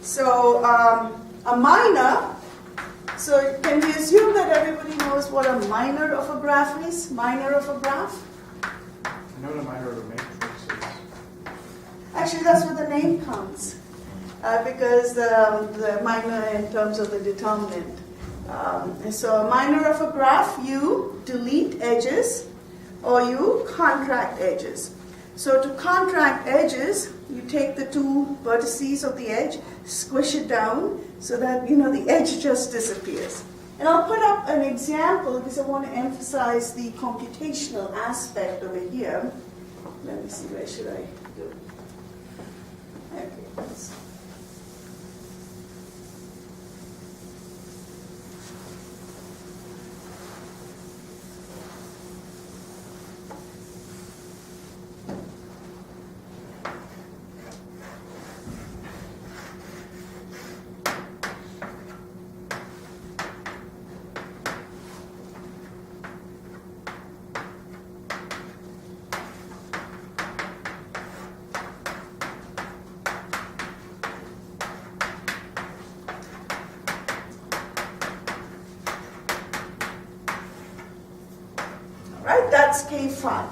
So a minor, so can we assume that everybody knows what a minor of a graph is? Minor of a graph? I know what a minor of a matrix is. Actually, that's where the name comes, because the minor in terms of the determinant. So a minor of a graph, you delete edges or you contract edges. So to contract edges, you take the two vertices of the edge, squish it down so that the edge just disappears. And I'll put up an example because I want to emphasize the computational aspect over here. Let me see, where should I do it? Okay, let's that's K5.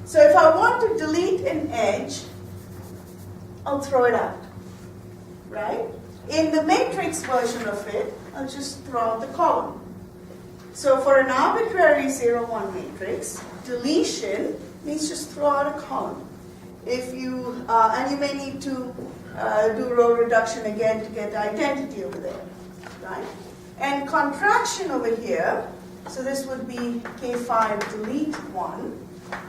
So if I want to delete an edge, I'll throw it out, right? In the matrix version of it, I'll just throw out the column. So for an arbitrary 0-1 matrix, deletion means just throw out a column. If you, and you may need to do row reduction again to get identity over there, right? And contraction over here, so this would be K5 delete 1.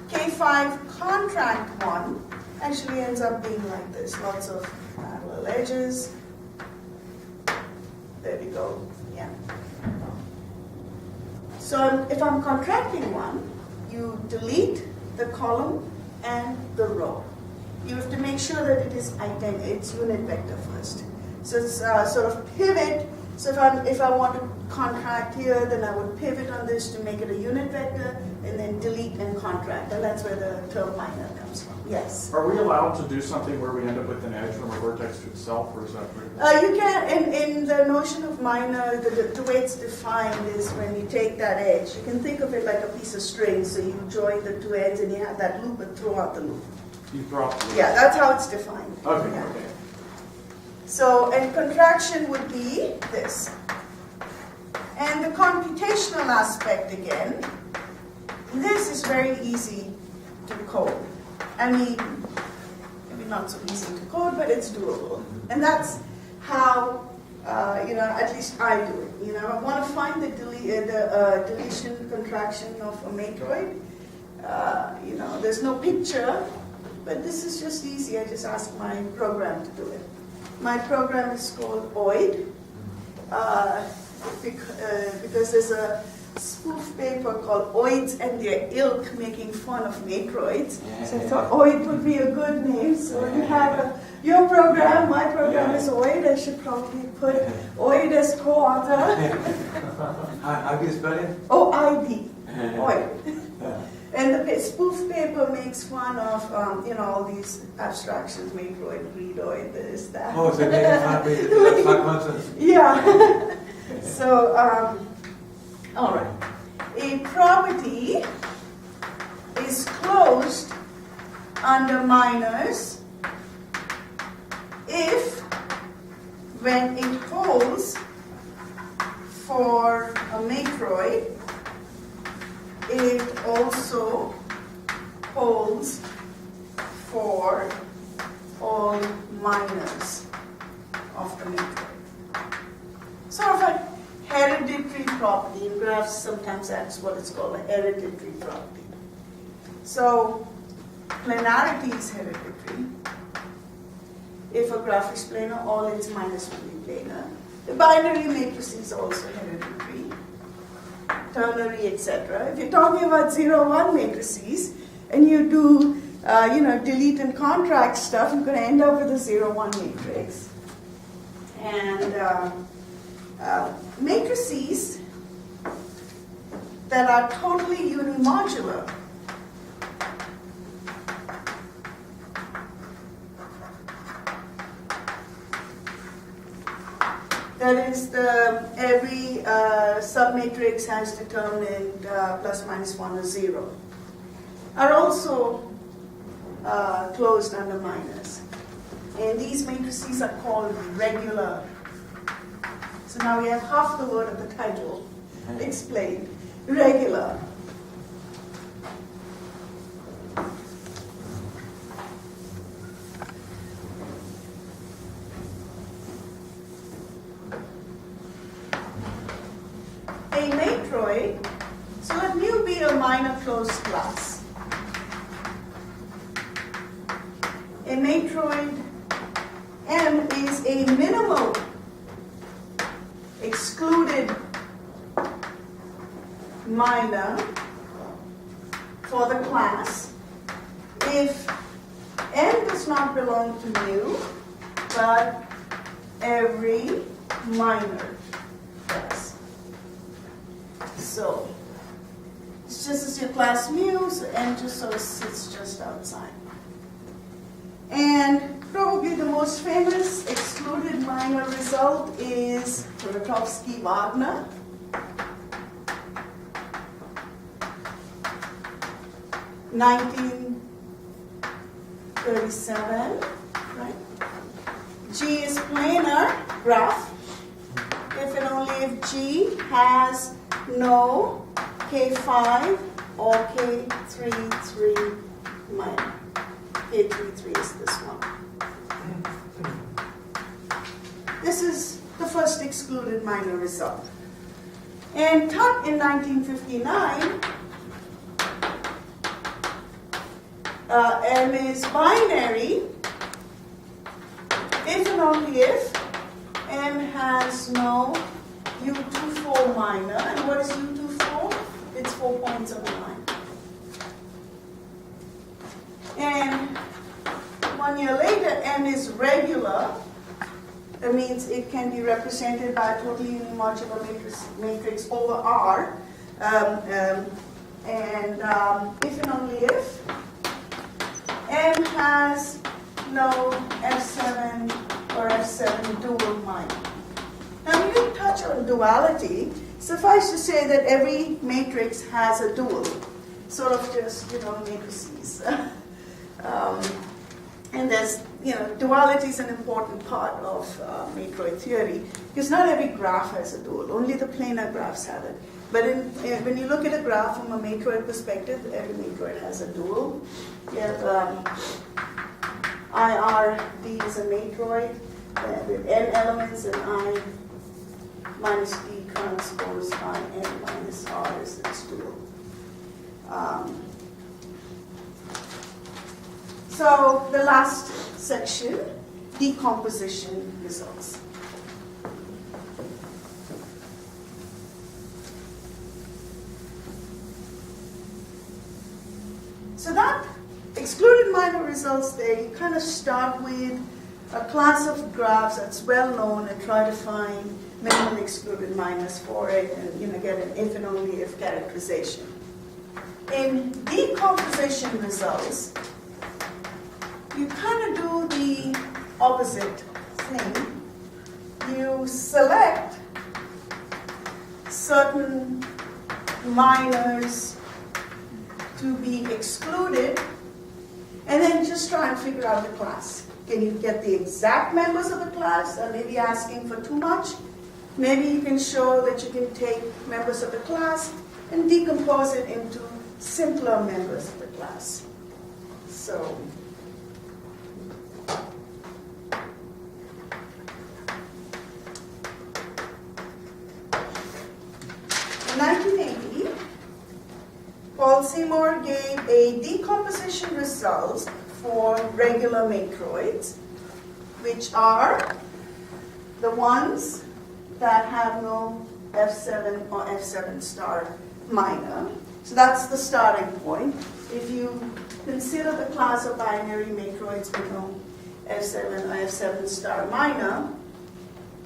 K5 contract 1 actually ends up being like this. Lots of parallel edges. There we go. Yeah. So if I'm contracting 1, you delete the column and the row. You have to make sure that it is it's unit vector first. So it's sort of pivot. So if I want to contract here, then I would pivot on this to make it a unit vector, and then delete and contract, and that's where the term minor comes from. Yes? Are we allowed to do something where we end up with an edge from a vertex to itself, or is that pretty? You can, in the notion of minor, the way it's defined is when you take that edge, you can think of it like a piece of string, so you join the two ends and you have that loop and throw out the loop. You throw out the loop. Yeah, that's how it's defined. Okay, yeah. okay. So, and contraction would be this. And the computational aspect again, this is very easy to code. I mean, maybe not so easy to code, but it's doable. And that's how, at least I do it. I want to find the deletion contraction of a matroid. There's no picture, but this is just easy. I just ask my program to do it. My program is called OID, because there's a spoof paper called Oids and Their Ilk making fun of matroids. So I thought OID would be a good name. So you have your program, my program is OID. I should probably put OID as co-author. How do you spell it? O-I-D, OID. And the spoof paper makes fun of, all these abstractions, matroid, greedoid, this, that. Oh, so they have yeah. So, all right. A property is closed under minors if, when it holds for a matroid, it also holds for all minors of the matroid. Sort of a hereditary property. In graphs, sometimes that's what it's called, a hereditary property. So, planarity is hereditary. If a graph is planar, all its minors will be planar. The binary matrix is also hereditary. Ternary, etc. If you're talking about 0-1 matrices and you do, delete and contract stuff, you're going to end up with a 0-1 matrix. And matrices that are totally unimodular That is, every submatrix has determinant plus minus 1 or 0, are also closed under minus. And these matrices are called regular. So now we have half the word of the title explained. Regular. A matroid, so let mu be a minor closed class. A matroid M is a minimal excluded minor for the class if M does not belong to mu, but every minor does. So it's just as your class mu, so M just sort of sits just outside. And probably the most famous excluded minor result is Kuratowski-Wagner. (1937), right? G is planar graph if and only if G has no K5 or K33 minor. K33 is this one. This is the first excluded minor result. And Tutt in 1959, M is binary if and only if M has no U24 minor. And what is U24? It's 4 points on the line. And 1 year later, M is regular. That means it can be represented by a totally unimodular matrix over R. If and only if M has no F7 or F7 dual minor. Now, we didn't touch on duality. Suffice to say that every matrix has a dual, sort of just, matrices. And there's, duality is an important part of matroid theory, because not every graph has a dual. Only the planar graphs have it. But when you look at a graph from a matroid perspective, every matroid has a dual. You have IRD is a matroid with n elements, and I minus d transpose I n minus r is its dual. So the last section, decomposition results. So that excluded minor results there, you kind of start with a class of graphs that's well known and try to find minimal excluded minors for it, and get an if and only if characterization. In decomposition results, you kind of do the opposite thing. You select certain minors to be excluded, and then just try and figure out the class. Can you get the exact members of the class? Or maybe asking for too much. Maybe you can show that you can take members of the class and decompose it into simpler members of the class. So, in 1980, Paul Seymour gave a decomposition result for regular matroids, which are the ones that have no F7 or F7 star minor. So that's the starting point. If you consider the class of binary matroids with no F7 or F7 star minor,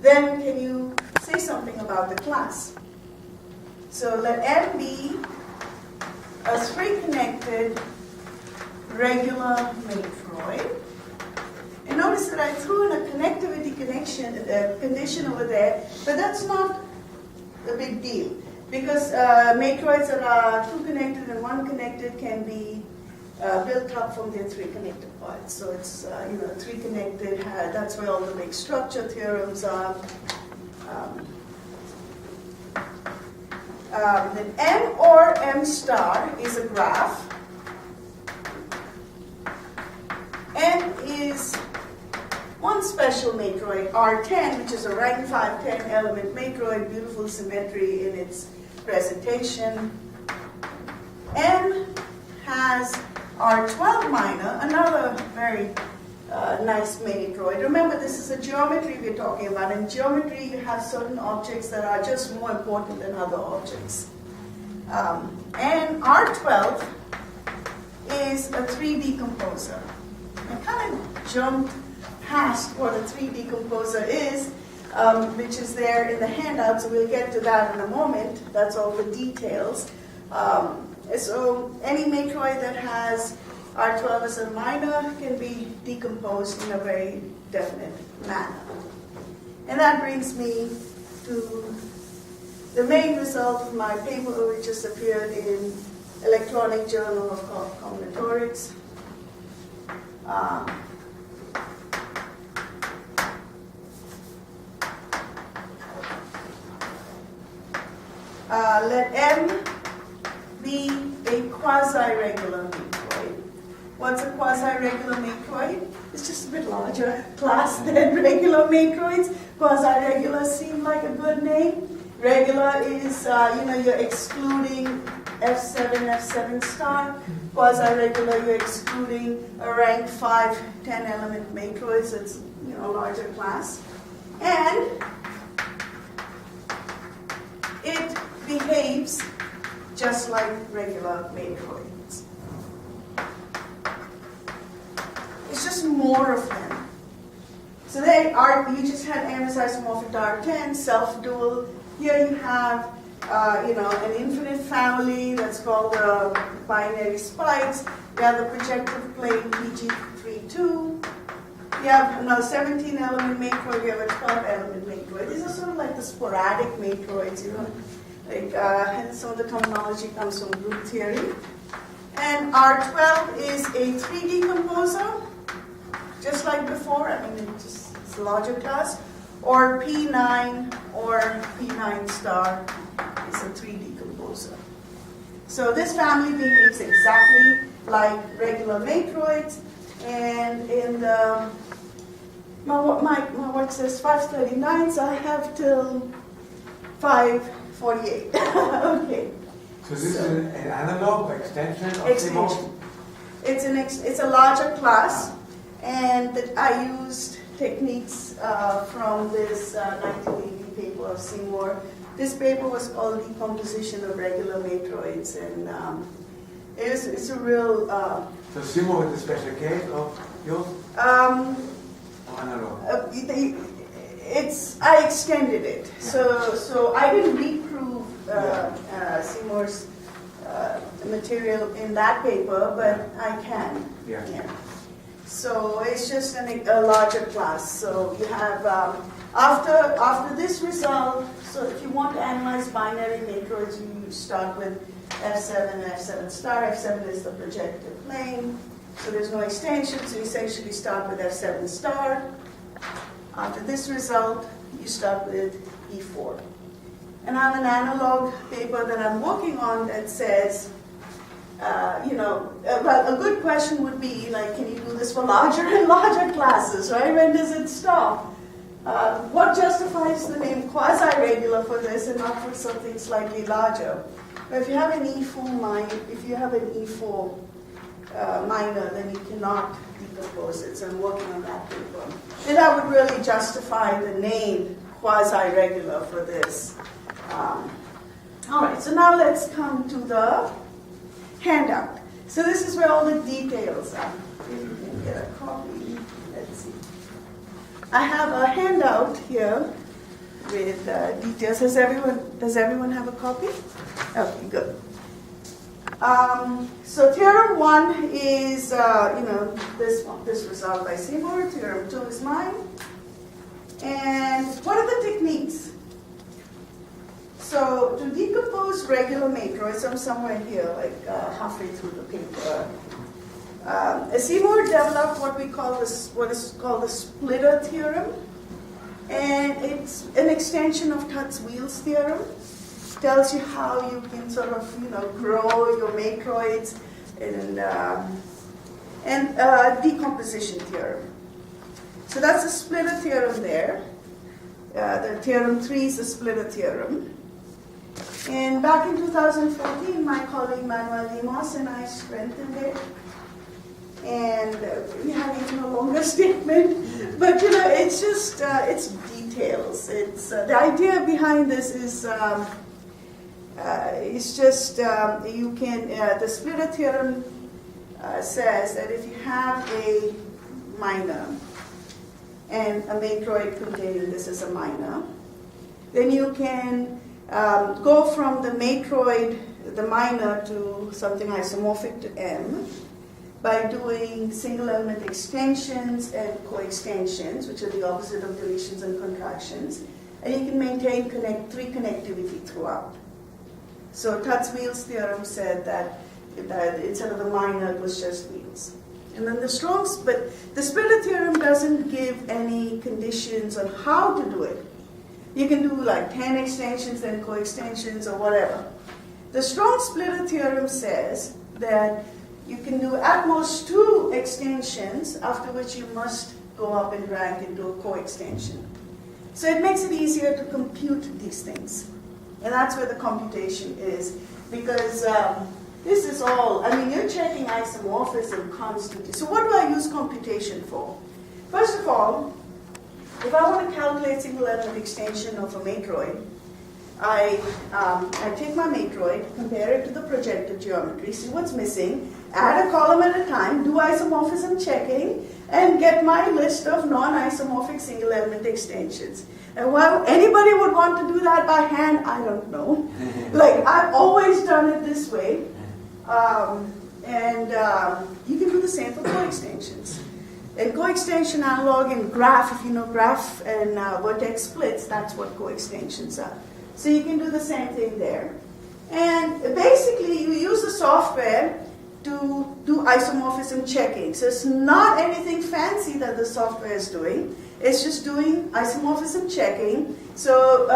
then can you say something about the class? So let M be a three-connected regular matroid. And notice that I threw in a connectivity connection at condition over there, but that's not a big deal because matroids that are two connected and one connected can be built up from their three connected parts. So it's three connected. That's where all the big structure theorems are. Then M or M star is a graph. M is one special matroid, R10, which is a rank 5, 10 element matroid, beautiful symmetry in its presentation. M has R12 minor, another very nice matroid. Remember, this is a geometry we're talking about. In geometry, you have certain objects that are just more important than other objects. And R12 is a 3D composer. I kind of jumped past what a 3D composer is, which is there in the handout, so we'll get to that in a moment. That's all the details. So any matroid that has R12 as a minor can be decomposed in a very definite manner. And that brings me to the main result of my paper, which just appeared in Electronic Journal of Combinatorics. Let M be a quasi-regular matroid. What's a quasi-regular matroid? It's just a bit larger class than regular matroids. Quasi-regular seem like a good name. Regular is, you're excluding F7, F7 star. Quasi-regular, you're excluding a rank 5, 10 element matroid, so it's, a larger class. And it behaves just like regular matroids. It's just more of them. So you just had M is isomorphic to R10, self-dual. Here you have an infinite family that's called the binary spikes. You have the projective plane PG32. You have now 17 element matroid, you have a 12 element matroid. These are sort of like the sporadic matroids, and some of the terminology comes from group theory. And R12 is a 3D composer, just like before. It's a larger class. Or P9 or P9 star is a 3D composer. So this family behaves exactly like regular matroids. And in my work says 539, so I have till 548. Okay. So this is an analog extension of Extension. Seymour? It's a larger class, and I used techniques from this 1980 paper of Seymour. This paper was called Decomposition of Regular Matroids, and it's a real... So Seymour is a special case of yours? Analog. I extended it, so I didn't reprove Seymour's material in that paper, but I can. Yeah. So it's just a larger class. So you have after this result. So if you want to analyze binary matroids, you start with F7, F7 star. F7 is the projective plane. So there's no extension. So you essentially start with F7 star. After this result, you start with E4. And I have an analog paper that I'm working on that says, a good question would be, can you do this for larger and larger classes, right? When does it stop? What justifies the name quasi-regular for this and not for something slightly larger? But if you have an E4 minor, then you cannot decompose it. So I'm working on that paper. Then that would really justify the name quasi-regular for this. All right, so now let's come to the handout. So this is where all the details are. Maybe you can get a copy. Let's see. I have a handout here with details. Does everyone have a copy? Okay, good. So theorem 1 is this result by Seymour. Theorem 2 is mine. And decomposed regular matroids, I'm somewhere here, like halfway through the paper. Seymour developed what is called the Splitter Theorem, and it's an extension of Tut's-Wheels theorem. It tells you how you can sort of, grow your matroids, and decomposition theorem. So that's the Splitter Theorem there. The Theorem 3 is the Splitter Theorem. And back in 2014, my colleague Manoel Lemos and I strengthened it. And we have even a longer statement. But, it's just, it's details. It's the idea behind this is it's just you can, the Splitter Theorem says that if you have a minor and a matroid containing this as a minor, then you can go from the matroid, the minor, to something isomorphic to M by doing single element extensions and co-extensions, which are the opposite of deletions and contractions, and you can maintain three connectivity throughout. So Tut's-Wheels theorem said that instead of the minor, it was just wheels. And then the Splitter theorem doesn't give any conditions on how to do it. You can do like 10 extensions, then co-extensions, or whatever. The strong Splitter theorem says that you can do at most 2 extensions, after which you must go up in rank and do a co-extension. So it makes it easier to compute these things. And that's where the computation is, because this is all, you're checking isomorphism constantly. So what do I use computation for? First of all, if I want to calculate single element extension of a matroid, I take my matroid, compare it to the projective geometry, see what's missing, add a column at a time, do isomorphism checking, and get my list of non-isomorphic single element extensions. And why anybody would want to do that by hand, I don't know. Like, I've always done it this way. You can do the same for co-extensions. And co-extension analog in graph, if you know graph and vertex splits, that's what co-extensions are. So you can do the same thing there. And basically, you use the software to do isomorphism checking. So it's not anything fancy that the software is doing. It's just doing isomorphism checking. So,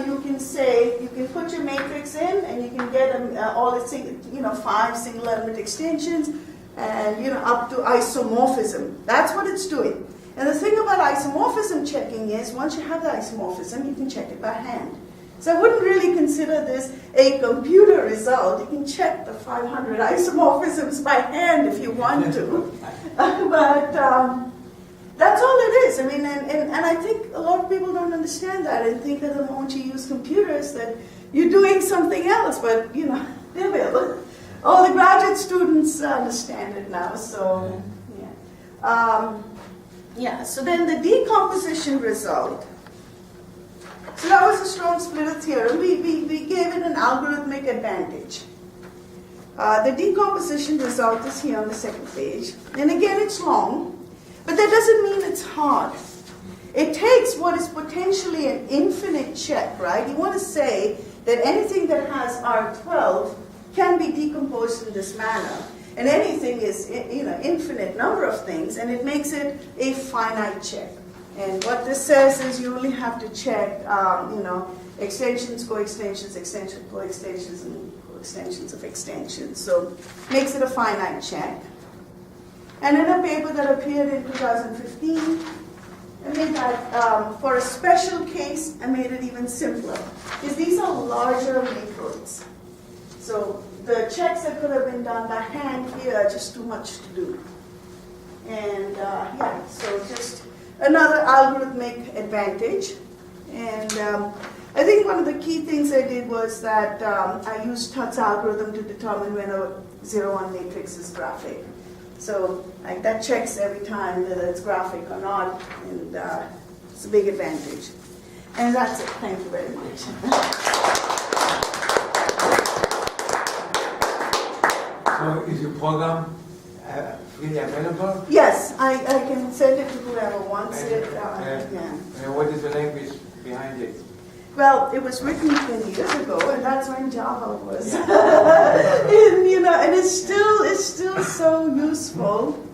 you can say, you can put your matrix in, and you can get all the 5 single element extensions, and, up to isomorphism. That's what it's doing. And the thing about isomorphism checking is, once you have the isomorphism, you can check it by hand. So I wouldn't really consider this a computer result. You can check the 500 isomorphisms by hand if you want to. But that's all it is. And I think a lot of people don't understand that and think that the moment you use computers that you're doing something else. But, they will. All the graduate students understand it now. So, so then the decomposition result. So that was a strong Splitter theorem. We gave it an algorithmic advantage. The decomposition result is here on the second page. And again, it's long, but that doesn't mean it's hard. It takes what is potentially an infinite check, right? You want to say that anything that has R12 can be decomposed in this manner. And anything is, infinite number of things, and it makes it a finite check. And what this says is you only have to check, extensions, co-extensions, extension, co-extensions, and co-extensions of extensions. So makes it a finite check. And in a paper that appeared in 2015, I made that, for a special case, I made it even simpler. Because these are larger matroids. So the checks that could have been done by hand here are just too much to do. And so just another algorithmic advantage. And I think one of the key things I did was that I used Tut's algorithm to determine when a 0-1 matrix is graphic. So that checks every time whether it's graphic or not, and it's a big advantage. And that's it. Thank you very much. So is your program freely available? Yes, I can send it to whoever wants it. And what is the language behind it? Well, it was written 10 years ago, and that's when Java was. and it's still so useful.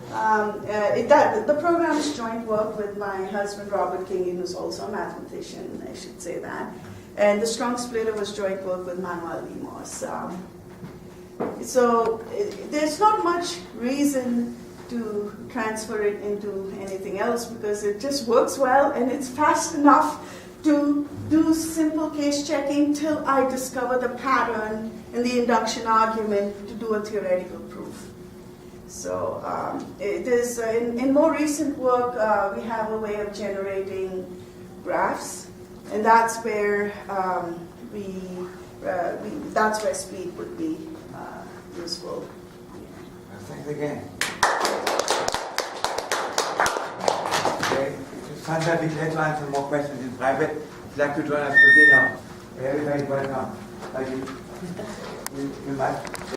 The program is joint work with my husband Robert Kingan, who's also a mathematician, I should say that. And the strong splitter was joint work with Manoel Lemos. So there's not much reason to transfer it into anything else because it just works well and it's fast enough to do simple case checking till I discover the pattern in the induction argument to do a theoretical proof. So it is in more recent work we have a way of generating graphs, and that's where that's where speed would be useful. Thanks again. Okay, Sandra, we'd like to answer more questions in private. If you'd like to join us for dinner, everybody welcome. Thank you. We might.